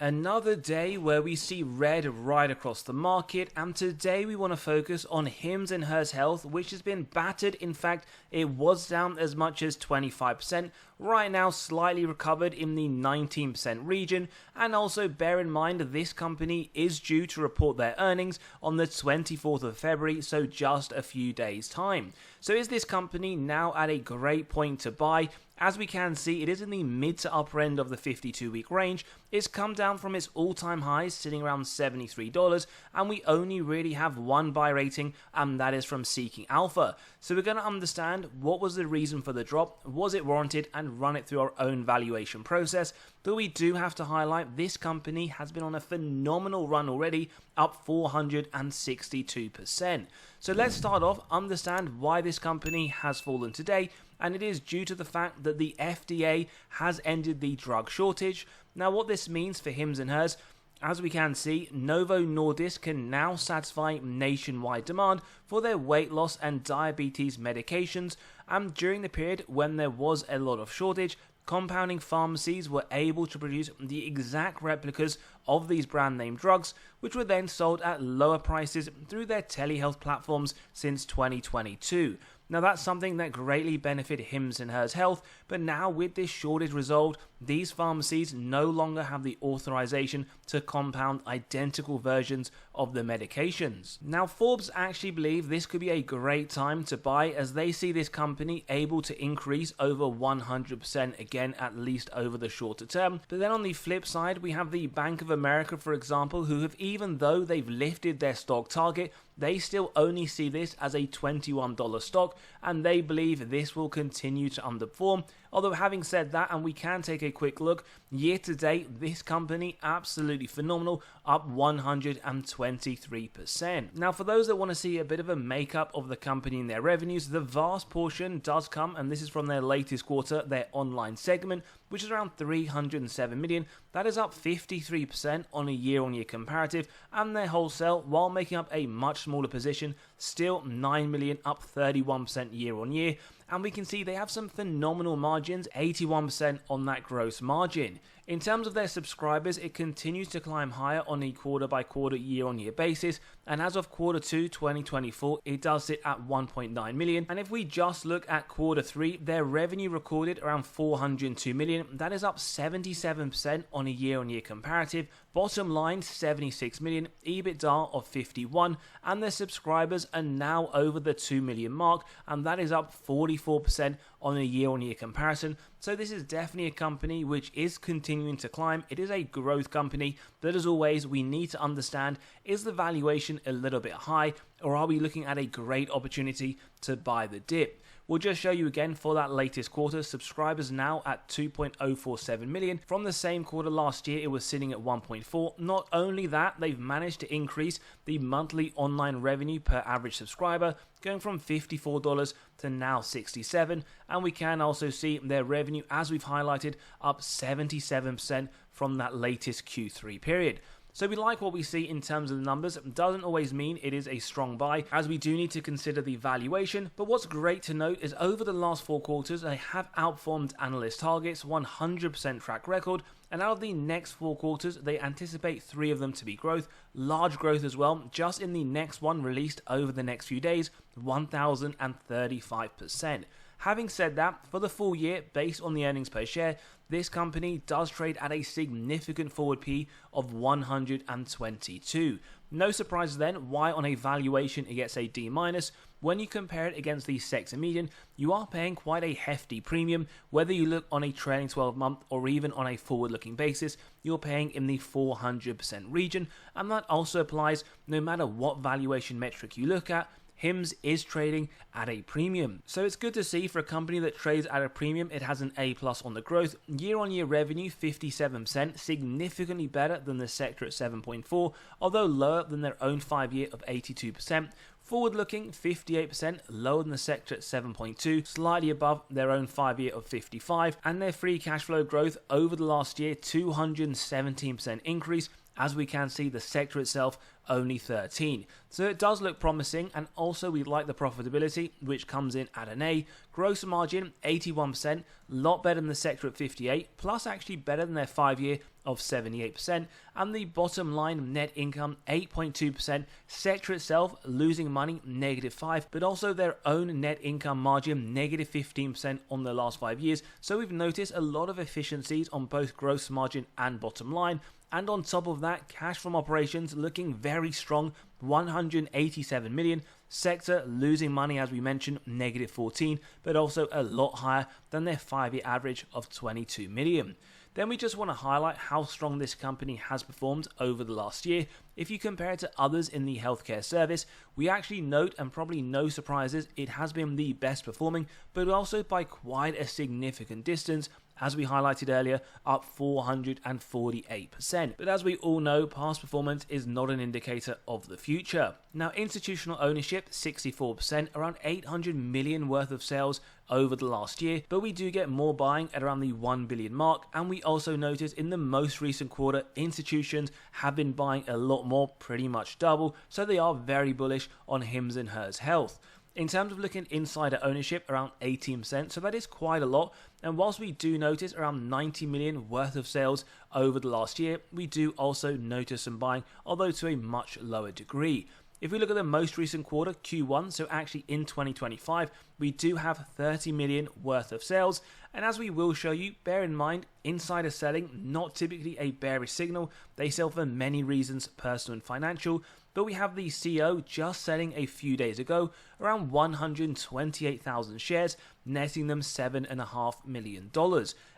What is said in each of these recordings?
Another day where we see red right across the market, and today we want to focus on HIMS and Hers Health, which has been battered. In fact, it was down as much as 25%, right now slightly recovered in the 19% region. And also bear in mind this company is due to report their earnings on the 24th of February, so just a few days time. So is this company now at a great point to buy? As we can see, it is in the mid to upper end of the 52-week range. It's come down from its all-time highs, sitting around $73, and we only really have one buy rating, and that is from Seeking Alpha. So we're going to understand what was the reason for the drop, was it warranted, and run it through our own valuation process. But we do have to highlight this company has been on a phenomenal run already, up 462%. So let's start off, understand why this company has fallen today, and it is due to the fact that the FDA has ended the drug shortage. Now what this means for HIMS and Hers, as we can see, Novo Nordisk can now satisfy nationwide demand for their weight loss and diabetes medications, and during the period when there was a lot of shortage, compounding pharmacies were able to produce the exact replicas of these brand name drugs, which were then sold at lower prices through their telehealth platforms since 2022. Now that's something that greatly benefited HIMS and Hers Health, but now with this shortage resolved, these pharmacies no longer have the authorization to compound identical versions of the medications. Now Forbes actually believe this could be a great time to buy, as they see this company able to increase over 100% again, at least over the shorter term. But then on the flip side, we have the Bank of America, for example, who have, even though they've lifted their stock target, they still only see this as a $21 stock, and they believe this will continue to underperform. Although having said that, and we can take a quick look, year to date, this company absolutely phenomenal, up 123%. Now for those that want to see a bit of a makeup of the company and their revenues, the vast portion does come, and this is from their latest quarter, their online segment, which is around 307 million. That is up 53% on a year-on-year comparative, and their wholesale, while making up a much smaller position, still 9 million, up 31% year-on-year. And we can see they have some phenomenal margins, 81% on that gross margin. In terms of their subscribers, it continues to climb higher on a quarter-by-quarter, year-on-year basis, and as of Q2 2024, it does sit at 1.9 million. And if we just look at Q3, their revenue recorded around 402 million. That is up 77% on a year-on-year comparative. Bottom line, 76 million, EBITDA of 51, and their subscribers are now over the 2 million mark, and that is up 44% on a year-on-year comparison. So this is definitely a company which is continuing to climb. It is a growth company, but as always, we need to understand, is the valuation a little bit high, or are we looking at a great opportunity to buy the dip? We'll just show you again for that latest quarter, subscribers now at 2.047 million. From the same quarter last year, it was sitting at 1.4. Not only that, they've managed to increase the monthly online revenue per average subscriber, going from $54 to now $67. And we can also see their revenue, as we've highlighted, up 77% from that latest Q3 period. So we like what we see in terms of the numbers. It doesn't always mean it is a strong buy, as we do need to consider the valuation. But what's great to note is over the last 4 quarters, they have outperformed analyst targets, 100% track record. And out of the next 4 quarters, they anticipate 3 of them to be growth, large growth as well. Just in the next one released over the next few days, 1,035%. Having said that, for the full year, based on the earnings per share, this company does trade at a significant forward P of 122. No surprise then why on a valuation it gets a D-. When you compare it against the sector median, you are paying quite a hefty premium. Whether you look on a trailing 12-month or even on a forward-looking basis, you're paying in the 400% region, and that also applies no matter what valuation metric you look at. HIMS is trading at a premium. So it's good to see for a company that trades at a premium, it has an A+ on the growth. Year-on-year revenue, 57%, significantly better than the sector at 7.4, although lower than their own 5-year of 82%. Forward-looking, 58%, lower than the sector at 7.2, slightly above their own 5-year of 55, and their free cash flow growth over the last year, 217% increase. As we can see, the sector itself only 13. So it does look promising, and also we like the profitability, which comes in at an A. Gross margin 81%, lot better than the sector at 58, plus actually better than their 5-year of 78%, and the bottom line net income 8.2%. Sector itself losing money -5%, but also their own net income margin -15% on the last 5 years. So we've noticed a lot of efficiencies on both gross margin and bottom line. And on top of that, cash from operations looking very strong, 187 million. Sector losing money, as we mentioned, -14, but also a lot higher than their 5-year average of 22 million. Then we just want to highlight how strong this company has performed over the last year. If you compare it to others in the healthcare service, we actually note, and probably no surprises, it has been the best performing, but also by quite a significant distance, as we highlighted earlier, up 448%. But as we all know, past performance is not an indicator of the future. Now, institutional ownership, 64%, around 800 million worth of sales over the last year, but we do get more buying at around the 1 billion mark, and we also notice in the most recent quarter, institutions have been buying a lot more, pretty much double, so they are very bullish on HIMS and HERS Health. In terms of looking at insider ownership, around 18%, so that is quite a lot. And whilst we do notice around 90 million worth of sales over the last year, we do also notice some buying, although to a much lower degree. If we look at the most recent quarter, Q1, so actually in 2025, we do have 30 million worth of sales. And as we will show you, bear in mind, insider selling, not typically a bearish signal. They sell for many reasons, personal and financial. But we have the CEO just selling a few days ago around 128,000 shares, netting them $7.5 million.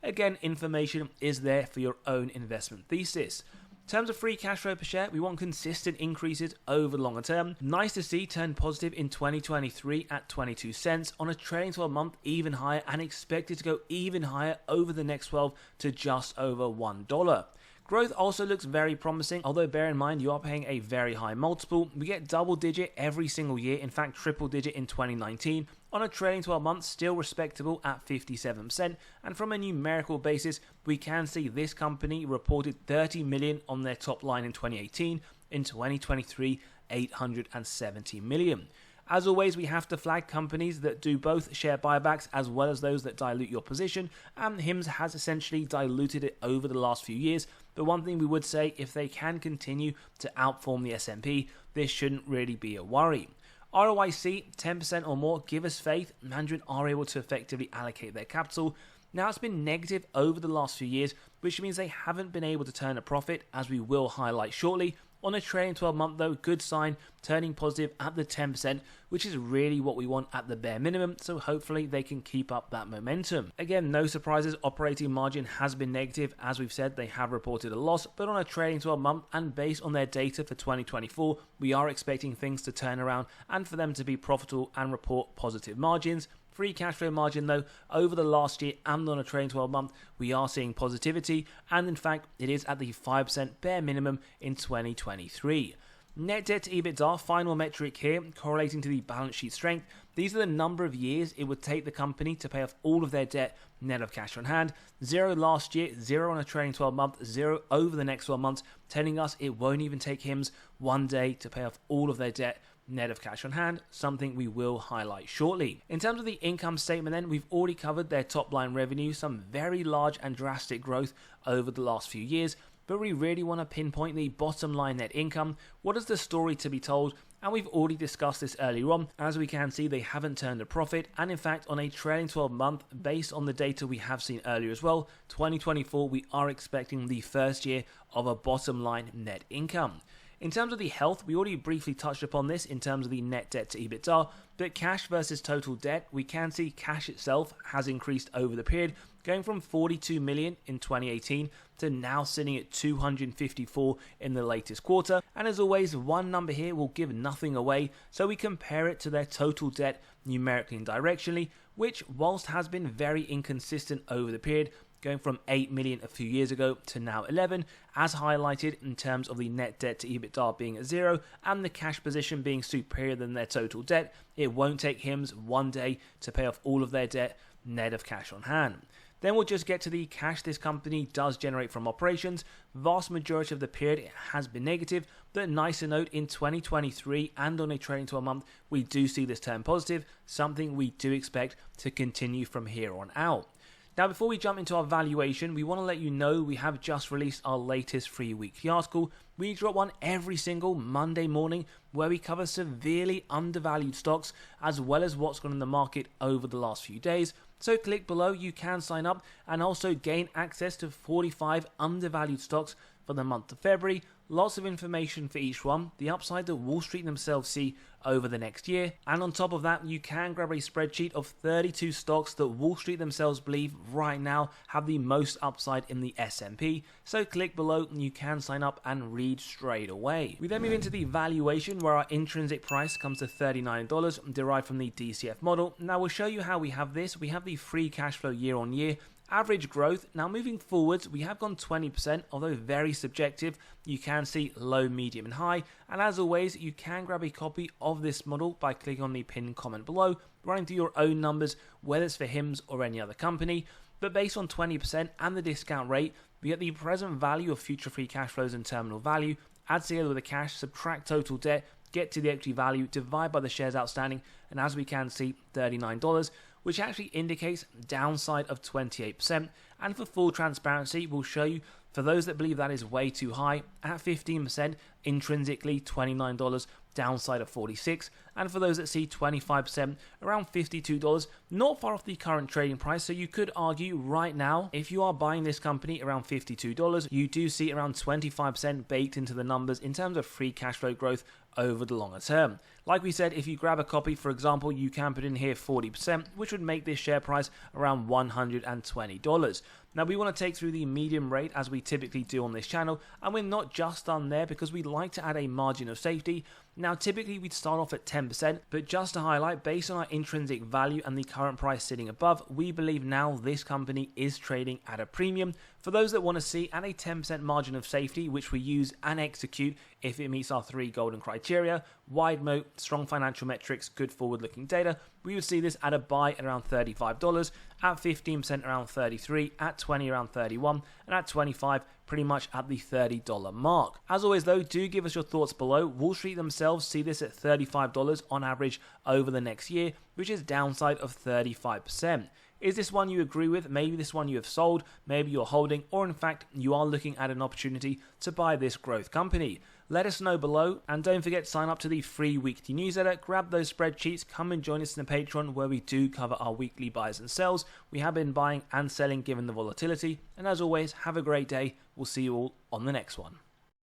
Again, information is there for your own investment thesis. In terms of free cash flow per share, we want consistent increases over the longer term. Nice to see turn positive in 2023 at 22 cents on a trailing 12 month even higher, and expected to go even higher over the next 12 to just over $1. Growth also looks very promising, although bear in mind you are paying a very high multiple. We get double digit every single year, in fact triple digit in 2019. On a trailing 12 months, still respectable at 57%, and from a numerical basis, we can see this company reported 30 million on their top line in 2018, in 2023, 870 million. As always, we have to flag companies that do both share buybacks as well as those that dilute your position, and HIMS has essentially diluted it over the last few years. But one thing we would say, if they can continue to outperform the S&P, this shouldn't really be a worry. ROIC, 10% or more, give us faith, management are able to effectively allocate their capital. Now, it's been negative over the last few years, which means they haven't been able to turn a profit, as we will highlight shortly. On a trailing 12 month though, good sign, turning positive at the 10%, which is really what we want at the bare minimum, so hopefully they can keep up that momentum. Again, no surprises, operating margin has been negative. As we've said, they have reported a loss, but on a trailing 12 month and based on their data for 2024, we are expecting things to turn around and for them to be profitable and report positive margins. Free cash flow margin though, over the last year and on a trailing 12 month, we are seeing positivity, and in fact it is at the 5% bare minimum in 2023. Net debt to EBITDA, final metric here, correlating to the balance sheet strength. These are the number of years it would take the company to pay off all of their debt net of cash on hand. 0 last year, 0 on a trailing 12 month, 0 over the next 12 months, telling us it won't even take HIMS 1 day to pay off all of their debt net of cash on hand, something we will highlight shortly. In terms of the income statement then, we've already covered their top line revenue, some very large and drastic growth over the last few years, but we really want to pinpoint the bottom line net income. What is the story to be told? And we've already discussed this earlier on. As we can see, they haven't turned a profit, and in fact on a trailing 12 month, based on the data we have seen earlier as well, 2024 we are expecting the first year of a bottom line net income. In terms of the health, we already briefly touched upon this in terms of the net debt to EBITDA, but cash versus total debt, we can see cash itself has increased over the period, going from 42 million in 2018 to now sitting at 254 in the latest quarter. And as always, one number here will give nothing away, so we compare it to their total debt numerically and directionally, which whilst has been very inconsistent over the period, going from 8 million a few years ago to now 11, as highlighted in terms of the net debt to EBITDA being at 0 and the cash position being superior than their total debt, it won't take HIMS 1 day to pay off all of their debt net of cash on hand. Then we'll just get to the cash this company does generate from operations. Vast majority of the period it has been negative, but nice to note in 2023 and on a trailing 12 month, we do see this turn positive, something we do expect to continue from here on out. Now, before we jump into our valuation, we want to let you know we have just released our latest free weekly article. We drop one every single Monday morning where we cover severely undervalued stocks as well as what's gone in the market over the last few days. So click below, you can sign up and also gain access to 45 undervalued stocks for the month of February. Lots of information for each one, the upside that Wall Street themselves see over the next year. And on top of that, you can grab a spreadsheet of 32 stocks that Wall Street themselves believe right now have the most upside in the S&P. So click below and you can sign up and read straight away. We then move into the valuation where our intrinsic price comes to $39 derived from the DCF model. Now we'll show you how we have this. We have the free cash flow year on year. Average growth, now moving forwards, we have gone 20%, although very subjective. You can see low, medium and high. And as always, you can grab a copy of this model by clicking on the pinned comment below, running through your own numbers, whether it's for HIMS or any other company. But based on 20% and the discount rate, we get the present value of future free cash flows and terminal value, add together with the cash, subtract total debt, get to the equity value, divide by the shares outstanding, and as we can see, $39, which actually indicates downside of 28%. And for full transparency, we'll show you, for those that believe that is way too high, at 15%, intrinsically $29, downside of 46, and for those that see 25%, around $52, not far off the current trading price. So you could argue right now, if you are buying this company around $52, you do see around 25% baked into the numbers in terms of free cash flow growth over the longer term. Like we said, if you grab a copy, for example, you can put in here 40%, which would make this share price around $120. Now we want to take through the medium rate as we typically do on this channel, and we're not just done there because we like to add a margin of safety. Now typically we'd start off at 10%, but just to highlight, based on our intrinsic value and the current price sitting above, we believe now this company is trading at a premium. For those that want to see at a 10% margin of safety, which we use and execute if it meets our 3 golden criteria, wide moat, strong financial metrics, good forward-looking data, we would see this at a buy at around $35, at 15% around $33, at 20 around $31, and at 25 pretty much at the $30 mark. As always though, do give us your thoughts below. Wall Street themselves see this at $35 on average over the next year, which is downside of 35%. Is this one you agree with? Maybe this one you have sold, maybe you're holding, or in fact, you are looking at an opportunity to buy this growth company. Let us know below, and don't forget to sign up to the free weekly newsletter, grab those spreadsheets, come and join us in the Patreon where we do cover our weekly buys and sells. We have been buying and selling given the volatility, and as always, have a great day. We'll see you all on the next one.